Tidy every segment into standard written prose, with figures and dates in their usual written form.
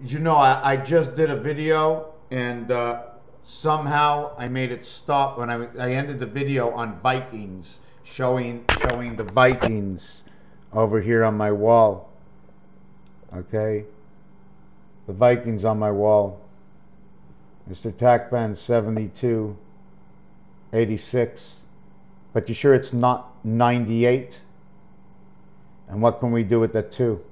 You know, I just did a video and somehow I made it stop when I ended the video on Vikings, showing the Vikings over here on my wall. Okay, the Vikings on my wall. Mr. TACBAN 7286. But you sure it's not 98? And what can we do with that 2?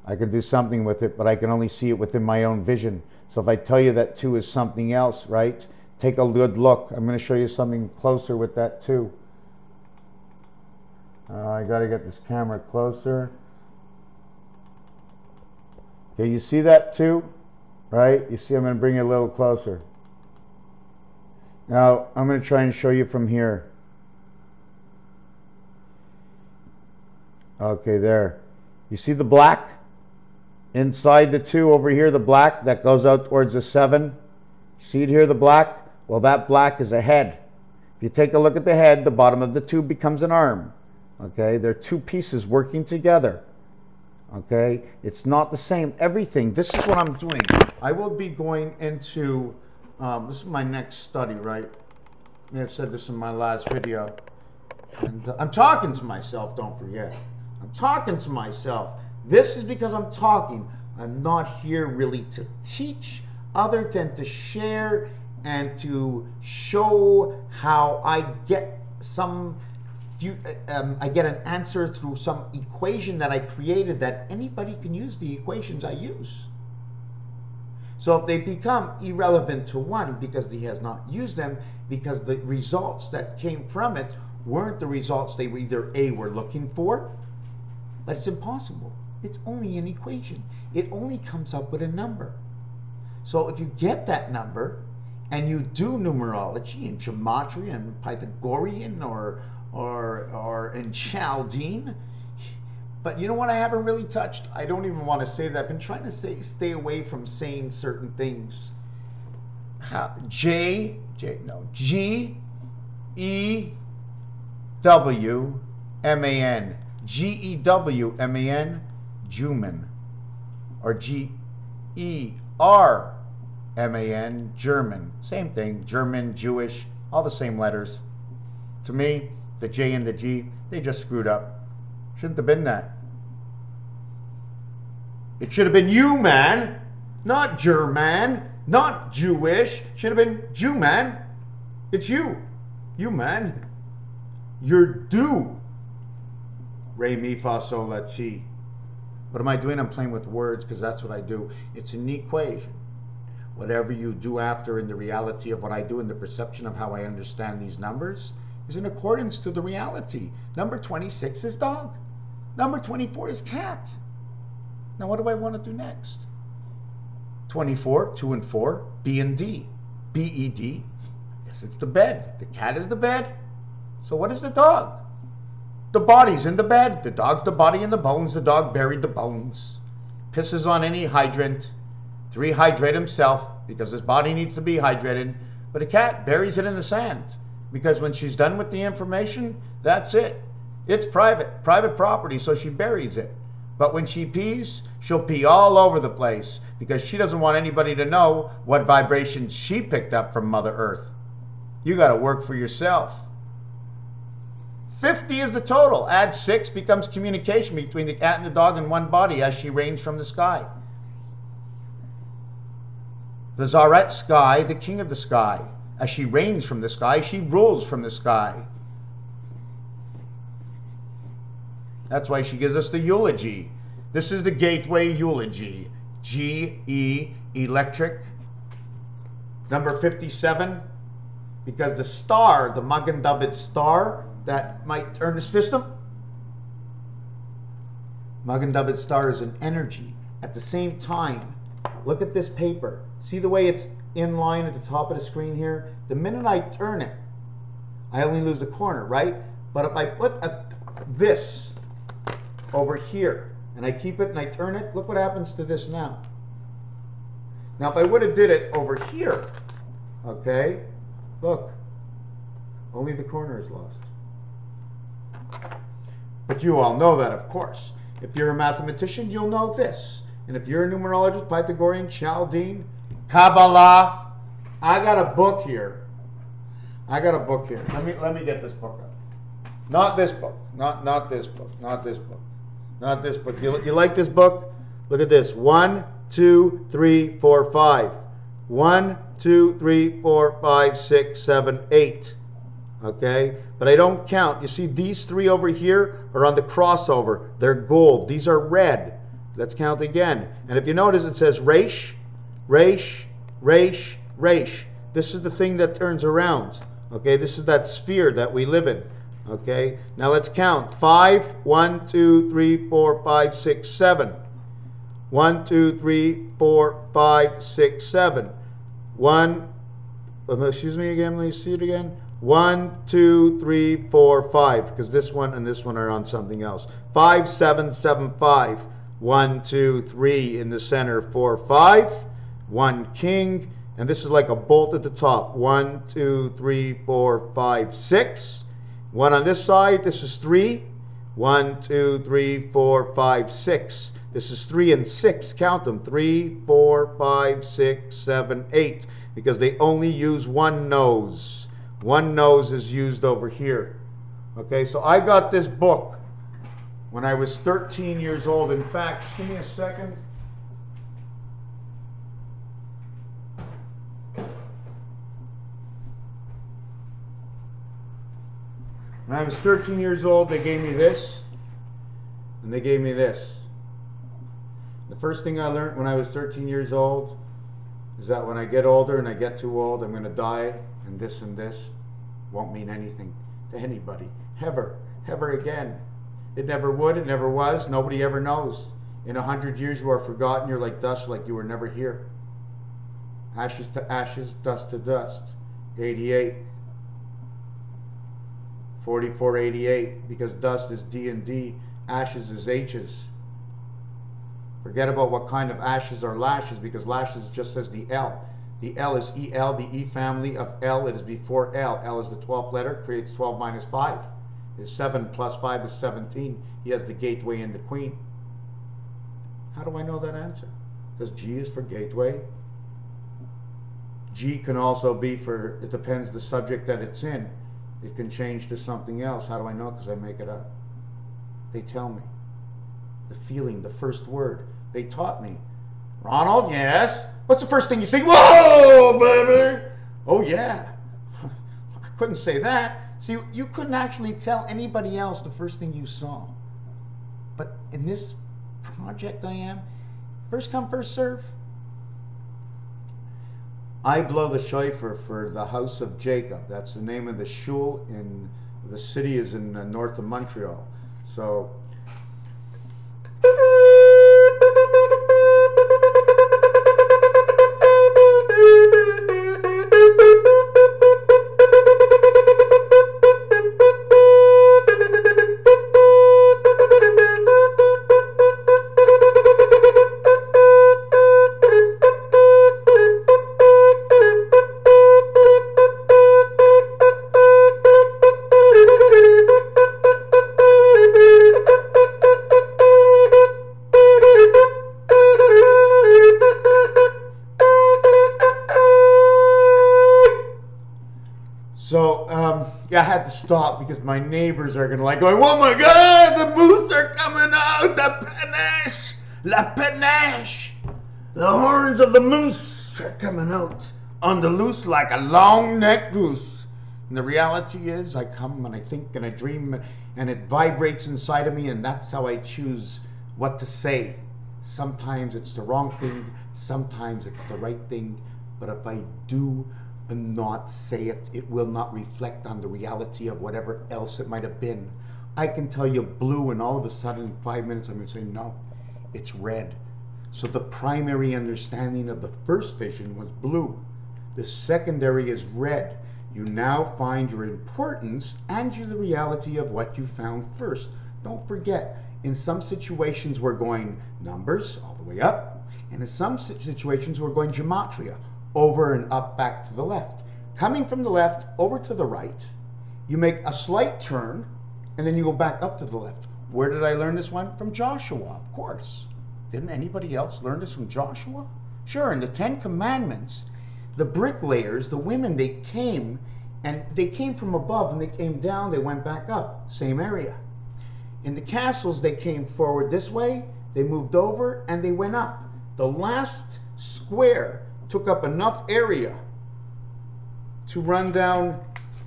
I can do something with it, but I can only see it within my own vision. So if I tell you that 2 is something else, right? Take a good look. I'm going to show you something closer with that 2. I got to get this camera closer. Okay, you see that 2? Right? You see, I'm going to bring it a little closer. Now, I'm going to try and show you from here. Okay, there. You see the black? Inside the 2 over here, the black that goes out towards the 7. See it here, the black? Well, that black is a head. If you take a look at the head, the bottom of the 2 becomes an arm. Okay, they're 2 pieces working together. Okay, it's not the same. Everything. This is what I'm doing. I will be going into, this is my next study, right? I may have said this in my last video. And I'm talking to myself, don't forget. I'm talking to myself. This is because I'm talking. I'm not here really to teach, other than to share and to show how I get I get an answer through some equation that I created that anybody can use the equations I use. So if they become irrelevant to one because he has not used them, because the results that came from it weren't the results they either A, were looking for, but it's impossible. It's only an equation. It only comes up with a number. So if you get that number and you do numerology and gematria and Pythagorean or in Chaldean, but you know what I haven't really touched? I don't even want to say that. I've been trying to stay away from saying certain things. G-E-W-M-A-N. G-E-W-M-A-N, Juman. Or G-E-R-M-A-N, German. Same thing, German, Jewish, all the same letters. To me, the J and the G, they just screwed up. Shouldn't have been that. It should have been you, man. Not German, not Jewish. Should have been Jew, man. It's you. You, man. You're due. Re, mi, fa, sol, la, ti. What am I doing? I'm playing with words because that's what I do. It's an equation. Whatever you do after in the reality of what I do in the perception of how I understand these numbers is in accordance to the reality. Number 26 is dog. Number 24 is cat. Now what do I want to do next? 24, 2 and 4, B and D. B-E-D. Yes, it's the bed. The cat is the bed. So what is the dog? The body's in the bed. The dog's the body and the bones. The dog buried the bones. Pisses on any hydrant to rehydrate himself because his body needs to be hydrated. But a cat buries it in the sand because when she's done with the information, that's it. It's private property, so she buries it. But when she pees, she'll pee all over the place because she doesn't want anybody to know what vibrations she picked up from Mother Earth. You got to work for yourself. 50 is the total. Add 6 becomes communication between the cat and the dog in one body as she reigns from the sky. The Zarethsky, the king of the sky. As she reigns from the sky, she rules from the sky. That's why she gives us the eulogy. This is the gateway eulogy. G-E, electric. Number 57, because the star, the Magen David star, that might turn the system. Magen David star is an energy. At the same time, look at this paper. See the way it's in line at the top of the screen here? The minute I turn it, I only lose the corner, right? But if I put this over here and I keep it and I turn it, look what happens to this now. Now if I would have did it over here, okay, look, only the corner is lost. But you all know that, of course. If you're a mathematician, you'll know this. And if you're a numerologist, Pythagorean, Chaldean, Kabbalah, I got a book here. I got a book here. Let me get this book up. Not this book. Not this book. Not this book. Not this book. You like this book? Look at this. 1, 2, 3, 4, 5. 1, 2, 3, 4, 5, 6, 7, 8. Okay? But I don't count. You see, these three over here are on the crossover. They're gold. These are red. Let's count again. And if you notice, it says Resh, Resh, Resh, Resh. This is the thing that turns around. Okay? This is that sphere that we live in. Okay? Now let's count. 5, 1, 2, 3, 4, 5, 6, 7. 1, 2, 3, 4, 5, 6, 7. 1, excuse me again, let me see it again. 1, 2, 3, 4, 5, because this one and this one are on something else. 5, 7, 7, 5. 1, 2, 3 in the center, 4, 5. 1 king, and this is like a bolt at the top. 1, 2, 3, 4, 5, 6. 1 on this side, this is 3. 1, 2, 3, 4, 5, 6. This is 3 and 6, count them. 3, 4, 5, 6, 7, 8, because they only use one nose. One nose is used over here. Okay, so I got this book when I was 13 years old. In fact, just give me a second. When I was 13 years old, they gave me this, and they gave me this. The first thing I learned when I was 13 years old is that when I get older and I get too old, I'm going to die, and this won't mean anything to anybody, ever again. It never would, it never was, nobody ever knows. In 100 years you are forgotten, you're like dust, like you were never here. Ashes to ashes, dust to dust. 88. 4488, because dust is D and D, ashes is H's. Forget about what kind of ashes are lashes, because lashes just says the L. The L is EL, the E family of L, it is before L. L is the 12th letter, creates 12 minus 5. Is 7 plus 5 is 17. He has the gateway and the queen. How do I know that answer? Because G is for gateway. G can also be for, it depends the subject that it's in. It can change to something else. How do I know? Because I make it up. They tell me. The feeling, the first word. They taught me. Ronald, yes? What's the first thing you say? Whoa, baby! Oh, yeah. I couldn't say that. See, you couldn't actually tell anybody else the first thing you saw. But in this project I am, first come, first serve. I blow the shofar for the house of Jacob. That's the name of the shul in the city is in north of Montreal. So yeah, I had to stop because my neighbors are going to like going, oh my God, the moose are coming out, the panache, la panache. The horns of the moose are coming out on the loose like a long-necked goose. And the reality is I come and I think and I dream and it vibrates inside of me, and that's how I choose what to say. Sometimes it's the wrong thing, sometimes it's the right thing, but if I do and not say it, it will not reflect on the reality of whatever else it might have been. I can tell you blue, and all of a sudden in 5 minutes I'm going to say, no, it's red. So the primary understanding of the first vision was blue. The secondary is red. You now find your importance and the reality of what you found first. Don't forget, in some situations we're going numbers all the way up, and in some situations we're going gematria, over and up, back to the left. Coming from the left over to the right, you make a slight turn, and then you go back up to the left. Where did I learn this one? From Joshua, of course. Didn't anybody else learn this from Joshua? Sure, in the 10 Commandments, the bricklayers, the women, they came from above and they came down, they went back up, same area. In the castles, they came forward this way, they moved over, and they went up. The last square took up enough area to run down.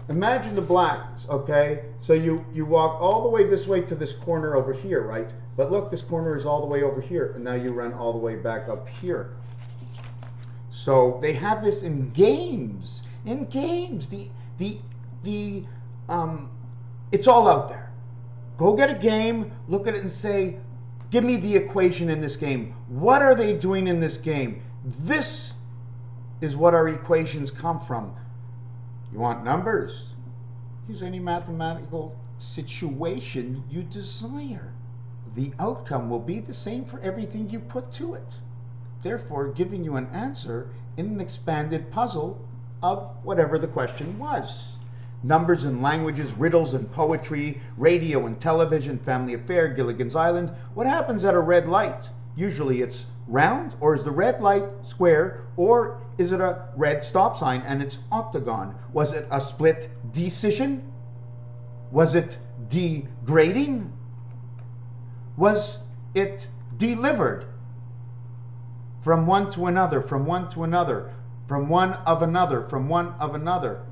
Imagine the blacks, okay? So you walk all the way this way to this corner over here, right? But look, this corner is all the way over here, and now you run all the way back up here. So they have this in games. In games, it's all out there. Go get a game, look at it and say, give me the equation in this game. What are they doing in this game? This is what our equations come from. You want numbers? Use any mathematical situation you desire. The outcome will be the same for everything you put to it. Therefore, giving you an answer in an expanded puzzle of whatever the question was. Numbers and languages, riddles and poetry, radio and television, family affair, Gilligan's Island. What happens at a red light? Usually it's round, or is the red light square, or is it a red stop sign and it's octagon? Was it a split decision? Was it degrading? Was it delivered from one to another, from one to another, from one of another, from one of another?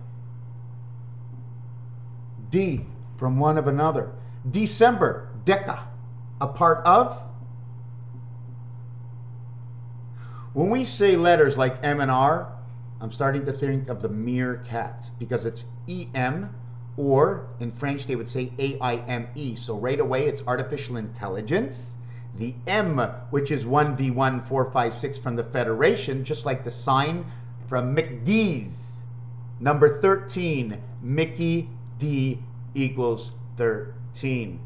D, from one of another. December, deca, a part of. When we say letters like M and R, I'm starting to think of the meerkat because it's EM, or in French they would say AIME. So right away it's artificial intelligence. The M, which is 1V1456 from the Federation, just like the sign from McD's. Number 13, Mickey D equals 13.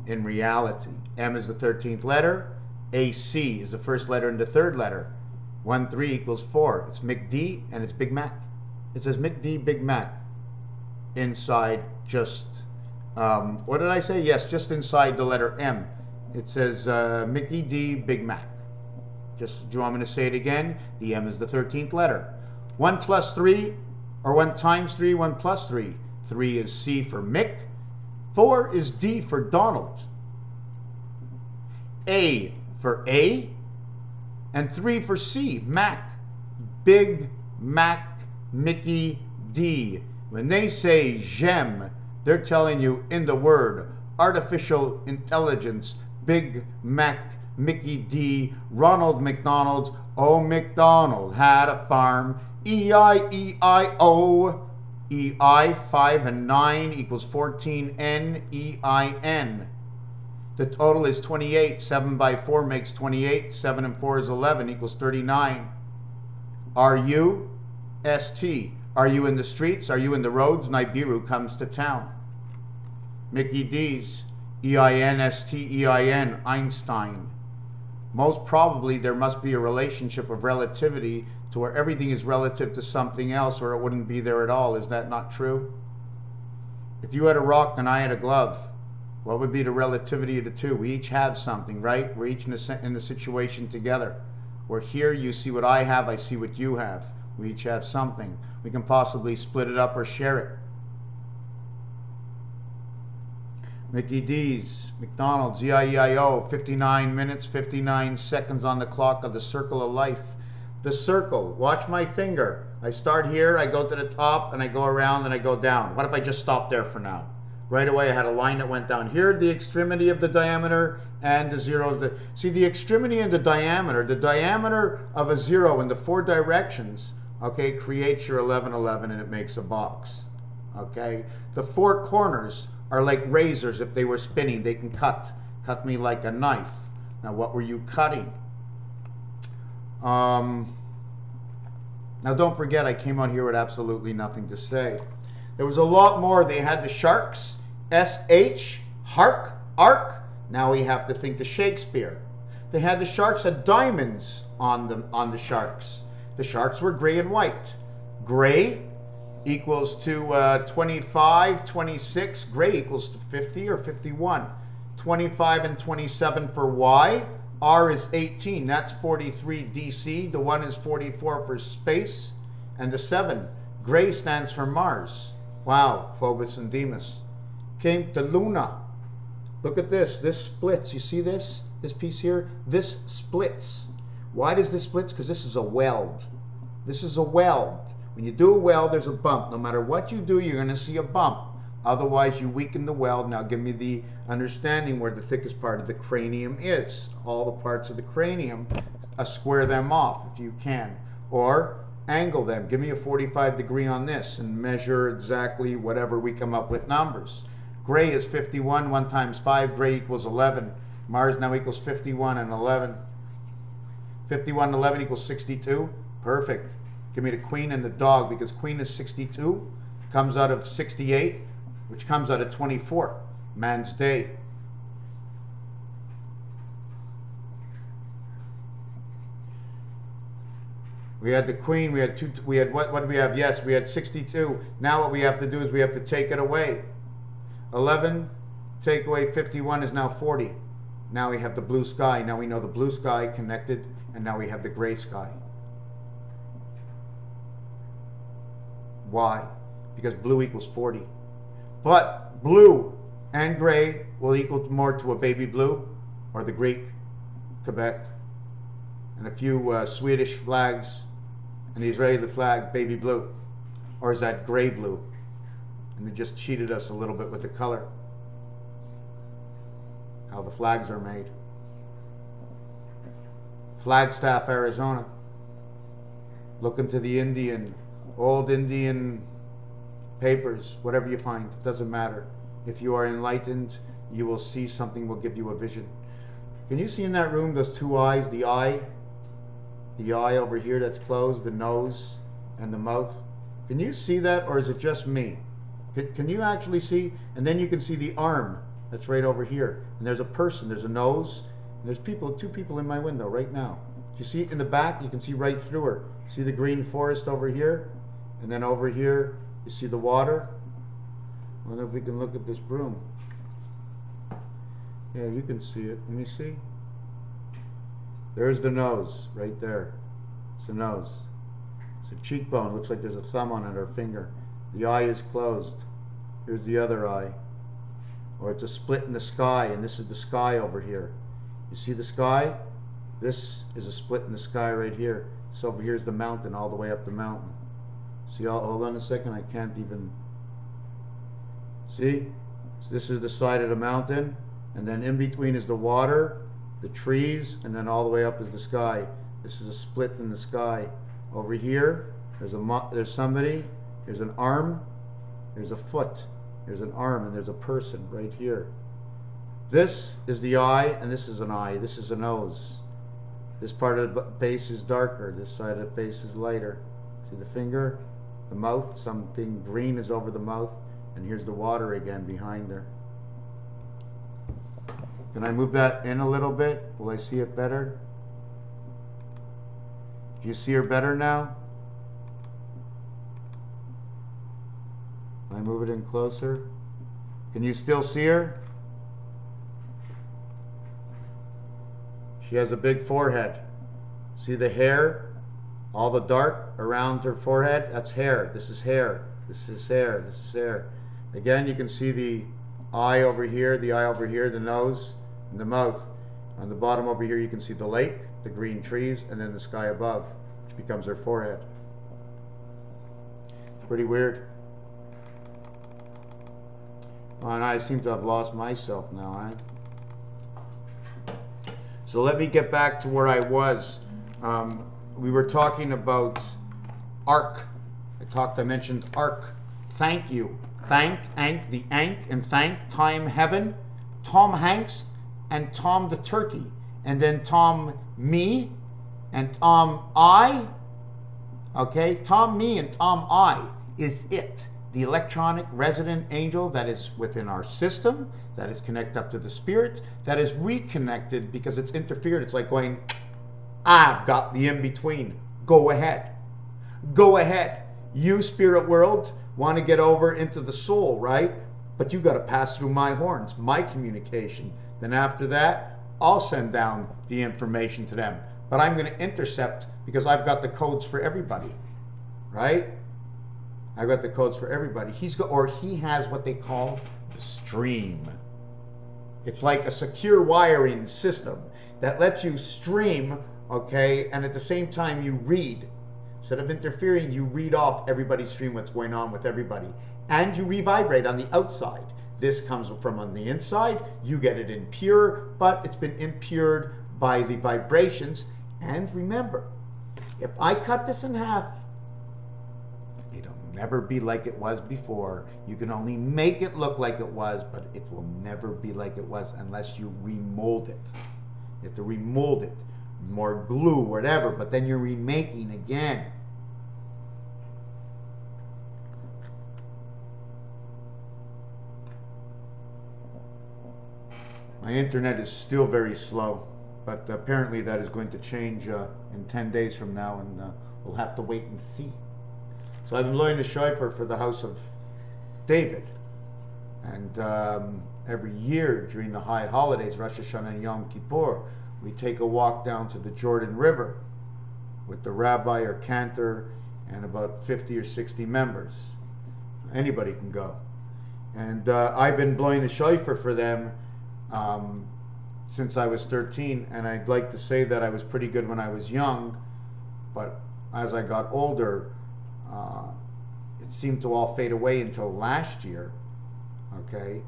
In reality, M is the 13th letter. AC is the first letter in the third letter. 1, 3 equals 4. It's McD and it's Big Mac. It says McD Big Mac inside just, what did I say? Yes, just inside the letter M. It says Mickey D Big Mac. Just, do you want me to say it again? The M is the 13th letter. 1 plus 3, or 1 times 3, 1 plus 3. 3 is C for Mick. 4 is D for Donald. A for A, and 3 for C, Mac. Big Mac, Mickey D. When they say j'aime, they're telling you in the word artificial intelligence, Big Mac, Mickey D, Ronald McDonald's, oh McDonald had a farm, E-I-E-I-O, E-I, 5 and 9 equals 14, N-E-I-N. The total is 28. 7 by 4 makes 28. 7 and 4 is 11 equals 39. Are you? S-T. Are you in the streets? Are you in the roads? Nibiru comes to town. Mickey D's. E-I-N-S-T-E-I-N. Einstein. Most probably there must be a relationship of relativity to where everything is relative to something else or it wouldn't be there at all. Is that not true? If you had a rock and I had a glove, what would be the relativity of the two? We each have something, right? We're each in the situation together. We're here, you see what I have, I see what you have. We each have something. We can possibly split it up or share it. Mickey D's, McDonald's, E-I-E-I-O, 59 minutes, 59 seconds on the clock of the circle of life. The circle, watch my finger. I start here, I go to the top, and I go around, and I go down. What if I just stop there for now? Right away, I had a line that went down here, the extremity of the diameter, and the zero is the... See, the extremity and the diameter of a zero in the 4 directions, okay, creates your 1111 and it makes a box, okay? The 4 corners are like razors. If they were spinning, they can cut me like a knife. Now, what were you cutting? Now, don't forget, I came out here with absolutely nothing to say. There was a lot more. They had the sharks, S-H, hark, arc. Now we have to think to Shakespeare. They had the sharks had diamonds on the sharks. The sharks were gray and white. Gray equals to 25, 26. Gray equals to 50 or 51. 25 and 27 for Y. R is 18. That's 43 DC. The 1 is 44 for space. And the 7. Gray stands for Mars. Wow, Phobos and Deimos. Came to Luna. Look at this. This splits. You see this? This piece here? This splits. Why does this split? Because this is a weld. This is a weld. When you do a weld, there's a bump. No matter what you do, you're going to see a bump. Otherwise, you weaken the weld. Now give me the understanding where the thickest part of the cranium is. All the parts of the cranium, square them off if you can. Or angle them. Give me a 45 degree on this and measure exactly whatever we come up with numbers. Gray is 51. 1 times 5. Gray equals 11. Mars now equals 51 and 11. 51 and 11 equals 62. Perfect. Give me the queen and the dog, because queen is 62. Comes out of 68, which comes out of 24. Man's day. We had the queen, we had what did we have? Yes, we had 62. Now what we have to do is we have to take it away. 11, take away 51 is now 40. Now we have the blue sky. Now we know the blue sky connected, and now we have the gray sky. Why? Because blue equals 40. But blue and gray will equal more to a baby blue, or the Greek, Quebec, and a few Swedish flags, and the Israeli flag, baby blue. Or is that gray blue? And they just cheated us a little bit with the color. How the flags are made. Flagstaff, Arizona. Look into the old Indian papers, whatever you find, it doesn't matter. If you are enlightened, you will see something, will give you a vision. Can you see in that room those two eyes, the eye over here that's closed, the nose and the mouth? Can you see that, or is it just me? Can you actually see? And then you can see the arm that's right over here. And there's a person, there's a nose, and there's two people in my window right now. Do you see in the back? You can see right through her. See the green forest over here? And then over here, you see the water? I wonder if we can look at this broom. Yeah, you can see it. Let me see. There's the nose right there. It's the nose. It's a cheekbone. Looks like there's a thumb on it or a finger. The eye is closed. Here's the other eye. Or it's a split in the sky, and this is the sky over here. You see the sky? This is a split in the sky right here. So over here is the mountain, all the way up the mountain. See, hold on a second, I can't even... See? So this is the side of the mountain, and then in between is the water, the trees, and then all the way up is the sky. This is a split in the sky. Over here, there's somebody, there's an arm, there's a foot, there's an arm, and there's a person right here. This is the eye, and this is an eye. This is a nose. This part of the face is darker. This side of the face is lighter. See the finger? The mouth, something green is over the mouth, and here's the water again behind her. Can I move that in a little bit? Will I see it better? Do you see her better now? Can I move it in closer? Can you still see her? She has a big forehead. See the hair? All the dark around her forehead? That's hair. This is hair. This is hair. This is hair. Again, you can see the eye over here, the nose, and the mouth. On the bottom over here, you can see the lake, the green trees, and then the sky above, which becomes her forehead. Pretty weird. Oh, and I seem to have lost myself now, So let me get back to where I was. We were talking about arc. I mentioned arc. Thank you. Thank, ank, the ank, and thank, time, heaven, Tom Hanks, and Tom the turkey. And then Tom, me, and Tom, I. Okay, Tom, me, and Tom, I is it. The electronic resident angel that is within our system, that is connected up to the spirit, that is reconnected because it's interfered. It's like going, I've got the in-between. Go ahead. Go ahead. You, spirit world, want to get over into the soul, right? But you got to pass through my horns, my communication. Then after that, I'll send down the information to them. But I'm going to intercept because I've got the codes for everybody, right? I've got the codes for everybody. He has what they call the stream. It's like a secure wiring system that lets you stream, okay, and at the same time you read. Instead of interfering, you read off everybody's stream, what's going on with everybody. And you revibrate on the outside. This comes from on the inside. You get it in pure, but it's been impured by the vibrations. And remember, if I cut this in half, it'll never be like it was before. You can only make it look like it was, but it will never be like it was unless you remold it. You have to remold it. More glue, whatever, but then you're remaking again. My internet is still very slow, but apparently that is going to change in 10 days from now, and we'll have to wait and see. So I've been blowing the shofar for the house of David, and every year during the high holidays, Rosh Hashanah and Yom Kippur, we take a walk down to the Jordan River with the rabbi or cantor and about 50 or 60 members. Anybody can go. And I've been blowing the shofar for them since I was 13, and I'd like to say that I was pretty good when I was young, but as I got older, it seemed to all fade away until last year, okay?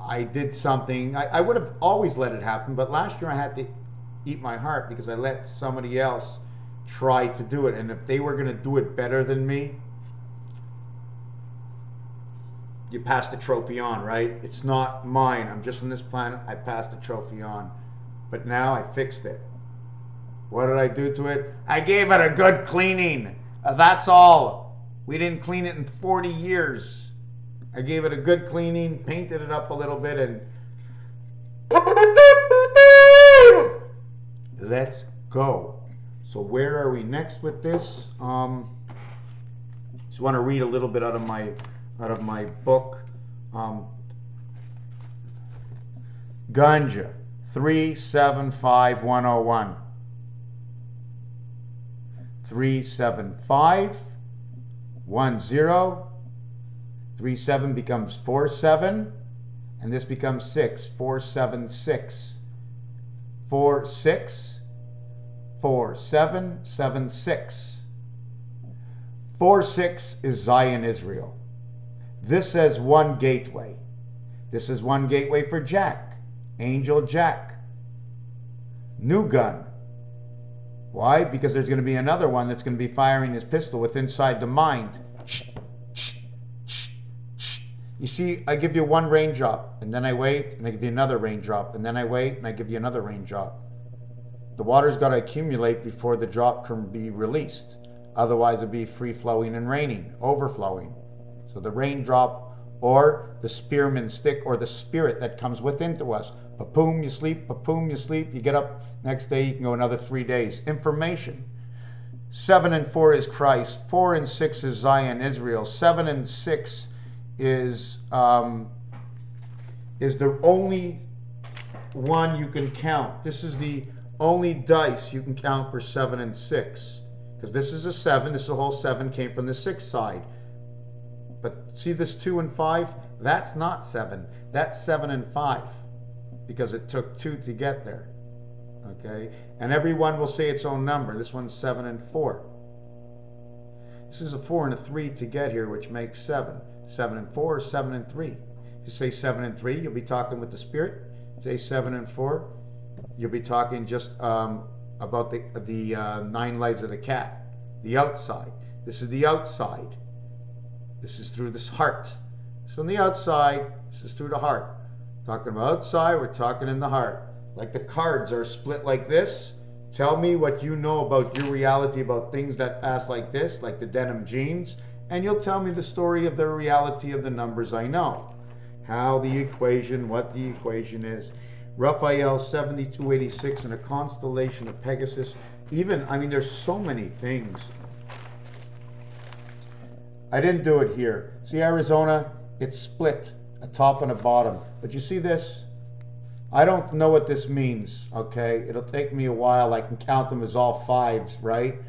I did something, I would have always let it happen, but last year I had to eat my heart because I let somebody else try to do it. And if they were going to do it better than me, you pass the trophy on, right? It's not mine. I'm just on this planet. I passed the trophy on. But now I fixed it. What did I do to it? I gave it a good cleaning. That's all. We didn't clean it in 40 years. I gave it a good cleaning, painted it up a little bit, and let's go. So where are we next with this? Just want to read a little bit out of my book. Ganja 375101. 375110. 37 becomes 47, and this becomes 6. 476. 46. 4776. 46 is Zion, Israel. This says one gateway. This is one gateway for Jack, Angel Jack. New gun. Why? Because there's going to be another one that's going to be firing his pistol with inside the mind. You see, I give you one raindrop, and then I wait, and I give you another raindrop, and then I wait, and I give you another raindrop. The water's got to accumulate before the drop can be released. Otherwise, it'll be free-flowing and raining, overflowing. So the raindrop, or the spearman stick, or the spirit that comes within to us. Pa-poom, you sleep, pa-poom, you sleep. You get up, next day, you can go another 3 days. Information. 7 and 4 is Christ. 4 and 6 is Zion, Israel. 7 and 6 is the only one you can count. This is the only dice you can count for 7 and 6. Because this is a 7. This whole 7 came from the 6 side. But see this 2 and 5? That's not 7. That's 7 and 5. Because it took 2 to get there. Okay? And every one will say its own number. This one's 7 and 4. This is a 4 and a 3 to get here, which makes 7. 7 and 4 or 7 and 3. If you say 7 and 3, you'll be talking with the spirit. If you say 7 and 4, you'll be talking just about the 9 lives of the cat. The outside. This is the outside. This is through this heart. So on the outside, this is through the heart. Talking about outside, we're talking in the heart. Like the cards are split like this. Tell me what you know about your reality, about things that pass like this, like the denim jeans, and you'll tell me the story of the reality of the numbers I know. How the equation, what the equation is. Raphael 7286 in a constellation of Pegasus. Even, I mean, there's so many things. I didn't do it here. See Arizona? It's split, a top and a bottom. But you see this? I don't know what this means, okay? It'll take me a while. I can count them as all fives, right?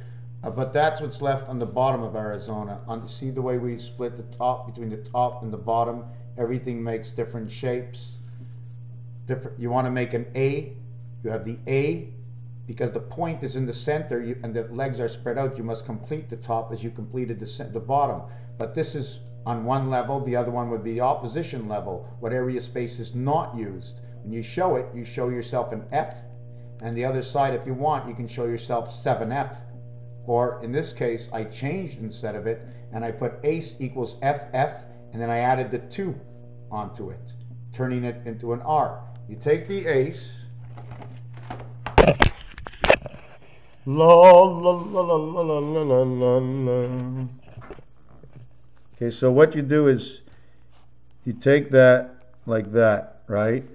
But that's what's left on the bottom of Arizona. See the way we split the top, between the top and the bottom? Everything makes different shapes. You want to make an A, you have the A, because the point is in the center and the legs are spread out, you must complete the top as you completed the bottom. But this is on one level, the other one would be the opposition level, what area space is not used. When you show it, you show yourself an F, and the other side, if you want, you can show yourself 7F. Or in this case, I changed instead of it, and I put ace equals FF, and then I added the 2 onto it, turning it into an R. You take the ace, la la la la la la la la la. Okay, so what you do is you take that like that, right?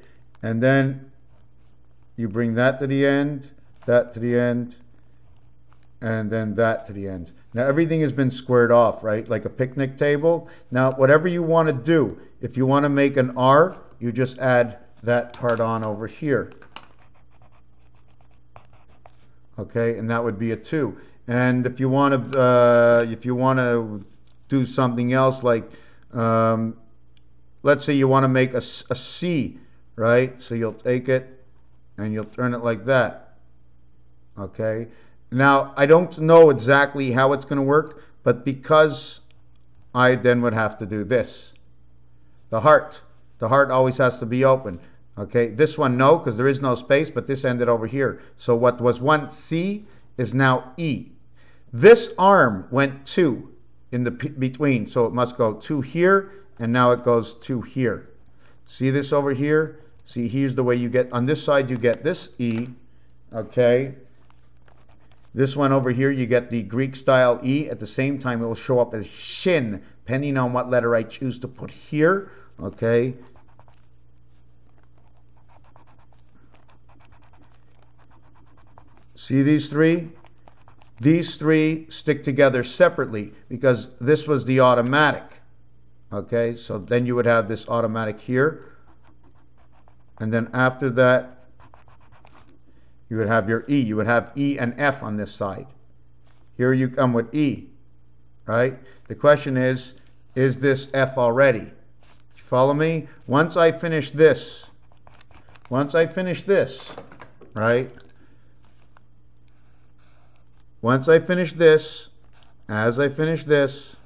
And then you bring that to the end, that to the end, and then that to the end. Now everything has been squared off, right? Like a picnic table. Now whatever you want to do, if you want to make an R, you just add that part on over here. Okay, and that would be a 2. And if you want to do something else, like let's say you want to make a C, right? So you'll take it and you'll turn it like that. Okay. Now I don't know exactly how it's going to work, but because I then would have to do this, the heart always has to be open. Okay, this one no, because there is no space, but this ended over here. So what was once C is now E. This arm went 2 in the between, so it must go 2 here, and now it goes 2 here. See this over here? See, here's the way you get, on this side you get this E, okay? This one over here, you get the Greek style E. At the same time, it will show up as shin, depending on what letter I choose to put here, okay? See these three? These three stick together separately because this was the automatic. Okay, so then you would have this automatic here. And then after that, you would have your E. You would have E and F on this side. Here you come with E, right? The question is this F already? You follow me? Once I finish this, right? Once I finish this, as I finish this,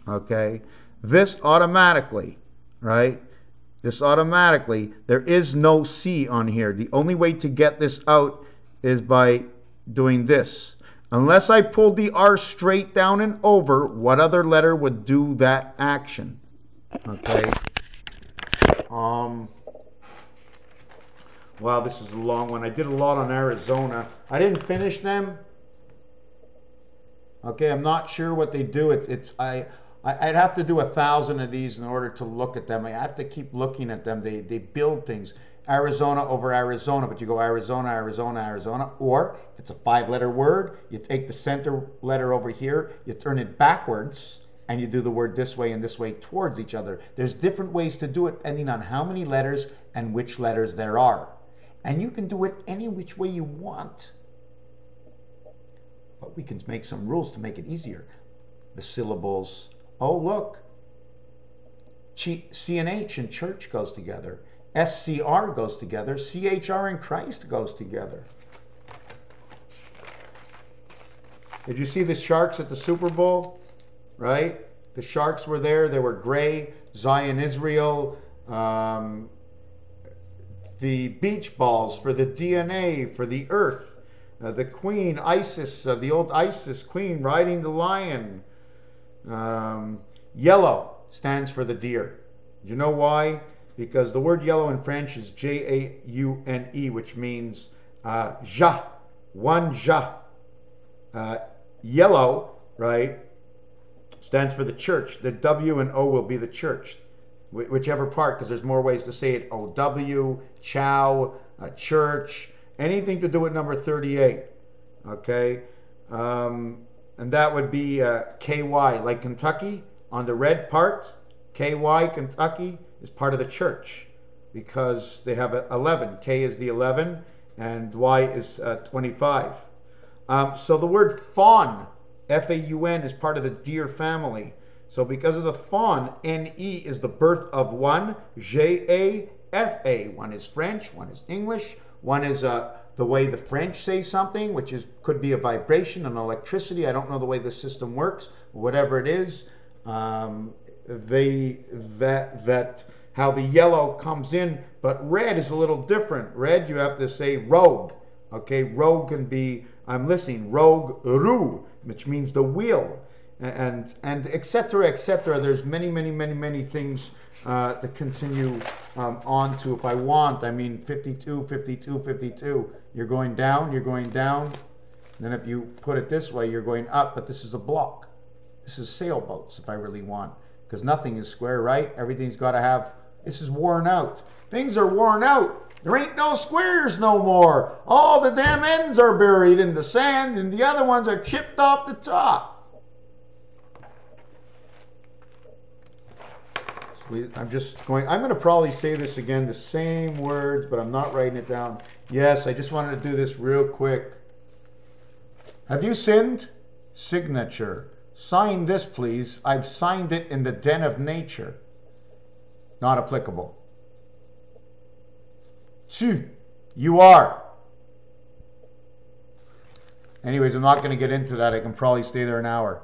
okay, this automatically, right? This automatically, there is no C on here. The only way to get this out is by doing this. Unless I pulled the R straight down and over, what other letter would do that action? Okay. Wow, this is a long one. I did a lot on Arizona. I didn't finish them. Okay, I'm not sure what they do. I'd have to do 1,000 of these in order to look at them. I have to keep looking at them. They build things. Arizona over Arizona, but you go Arizona, Arizona, Arizona. Or if it's a 5-letter word, you take the center letter over here, you turn it backwards, and you do the word this way and this way towards each other. There's different ways to do it depending on how many letters and which letters there are. And you can do it any which way you want. But we can make some rules to make it easier. The syllables. Oh, look. C and H in church goes together. SCR goes together. CHR in Christ goes together. Did you see the Sharks at the Super Bowl? Right? The Sharks were there. They were gray. Zion, Israel. The beach balls for the DNA, for the earth. The queen, Isis, the old Isis queen riding the lion. Yellow stands for the deer. Do you know why? Because the word yellow in French is J-A-U-N-E, which means ja, one ja. Yellow, right, stands for the church. The W and O will be the church, whichever part, because there's more ways to say it. O-W, chow, church, anything to do with number 38, okay? And that would be KY, like Kentucky, on the red part, KY, Kentucky, is part of the church, because they have 11. K is the 11 and Y is 25. So the word fawn, F-A-U-N, is part of the deer family. So because of the fawn, N-E is the birth of one, J-A-F-A. One is French, one is English, one is the way the French say something, which could be a vibration, an electricity. I don't know the way the system works. Whatever it is, how the yellow comes in, but red is a little different. Red, you have to say rogue. Okay, rogue can be, I'm listening, rogue ru, which means the wheel, and etc. etc. There's many things to continue on to if I want. I mean, 52, 52, 52. You're going down, you're going down. And then if you put it this way, you're going up, but this is a block. This is sailboats if I really want, because nothing is square, right? Everything's got to have, this is worn out. Things are worn out. There ain't no squares no more. All the damn ends are buried in the sand and the other ones are chipped off the top. I'm just going, I'm going to probably say this again, the same words, but I'm not writing it down. Yes, I just wanted to do this real quick. Have you sinned? Signature. Sign this, please. I've signed it in the den of nature. Not applicable. Tu, you are. Anyways, I'm not going to get into that. I can probably stay there an hour.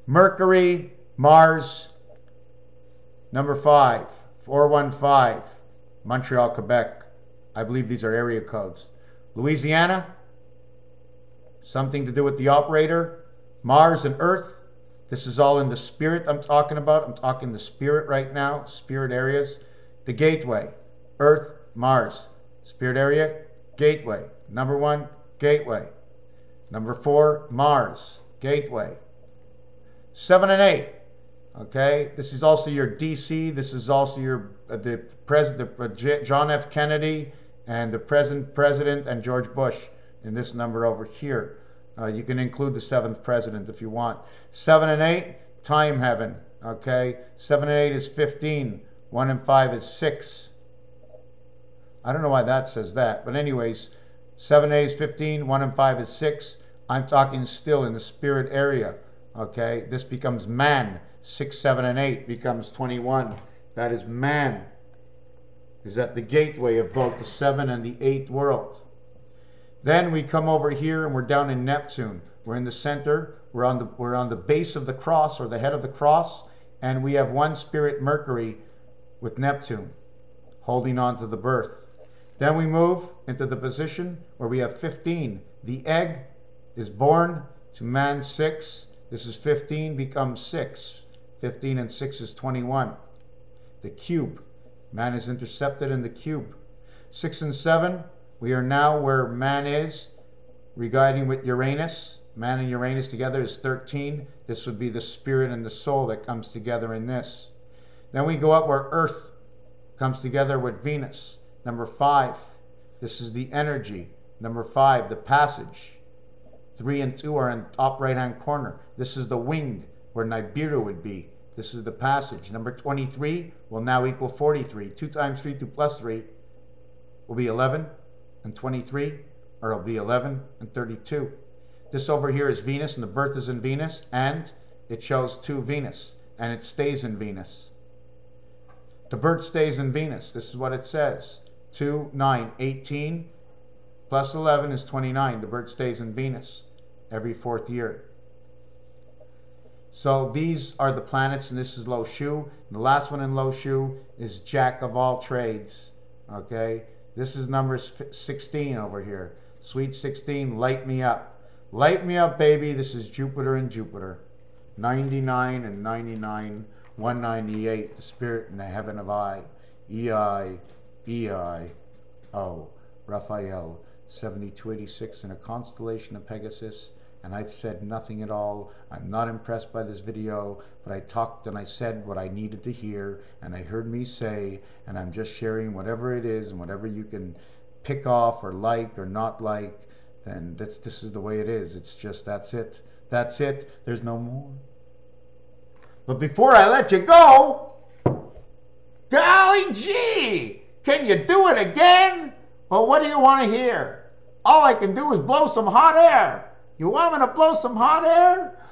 Mercury, Mars, number 5, 415, Montreal, Quebec. I believe these are area codes. Louisiana, something to do with the operator. Mars and Earth. This is all in the spirit I'm talking about. I'm talking the spirit right now, spirit areas. The gateway, Earth, Mars. Spirit area, gateway. Number 1, gateway. Number 4, Mars, gateway. 7 and 8. Okay, this is also your DC. This is also your John F. Kennedy and the present president and George Bush in this number over here. You can include the 7th president if you want. 7 and 8, time heaven. Okay, 7 and 8 is 15. 1 and 5 is 6. I don't know why that says that, but anyways, 7 and 8 is 15. 1 and 5 is 6. I'm talking still in the spirit area. Okay, this becomes man. 6, 7, and 8 becomes 21. That is man. Is at the gateway of both the 7 and the 8 world. Then we come over here and we're down in Neptune. We're in the center. We're on the base of the cross, or the head of the cross, and we have one spirit, Mercury, with Neptune holding on to the birth. Then we move into the position where we have 15. The egg is born to man 6. This is 15 becomes 6. 15 and 6 is 21. The cube. Man is intercepted in the cube. 6 and 7, we are now where man is, regarding with Uranus. Man and Uranus together is 13. This would be the spirit and the soul that comes together in this. Then we go up where Earth comes together with Venus. Number 5, this is the energy. Number 5, the passage. 3 and 2 are in the top right-hand corner. This is the wing, where Nibiru would be. This is the passage. Number 23 will now equal 43. 2 times 3, 2 plus 3 will be 11 and 23, or it'll be 11 and 32. This over here is Venus, and the birth is in Venus, and it shows 2 Venus, and it stays in Venus. The birth stays in Venus. This is what it says. 2, 9, 18, plus 11 is 29. The birth stays in Venus every 4th year. So these are the planets, and this is Lo Shu. The last one in Lo Shu is Jack of all trades. Okay, this is number 16 over here. Sweet 16, light me up. Light me up, baby. This is Jupiter and Jupiter. 99 and 99, 198, the spirit in the heaven of I. E-I, E-I-O. Raphael, 7286 in a constellation of Pegasus. And I've said nothing at all. I'm not impressed by this video, but I talked and I said what I needed to hear, and I heard me say, and I'm just sharing whatever it is, and whatever you can pick off or like or not like, then this is the way it is. It's just, that's it. That's it. There's no more. But before I let you go, golly gee, Can you do it again? Well, what do you want to hear? All I can do is blow some hot air. You want me to blow some hot air?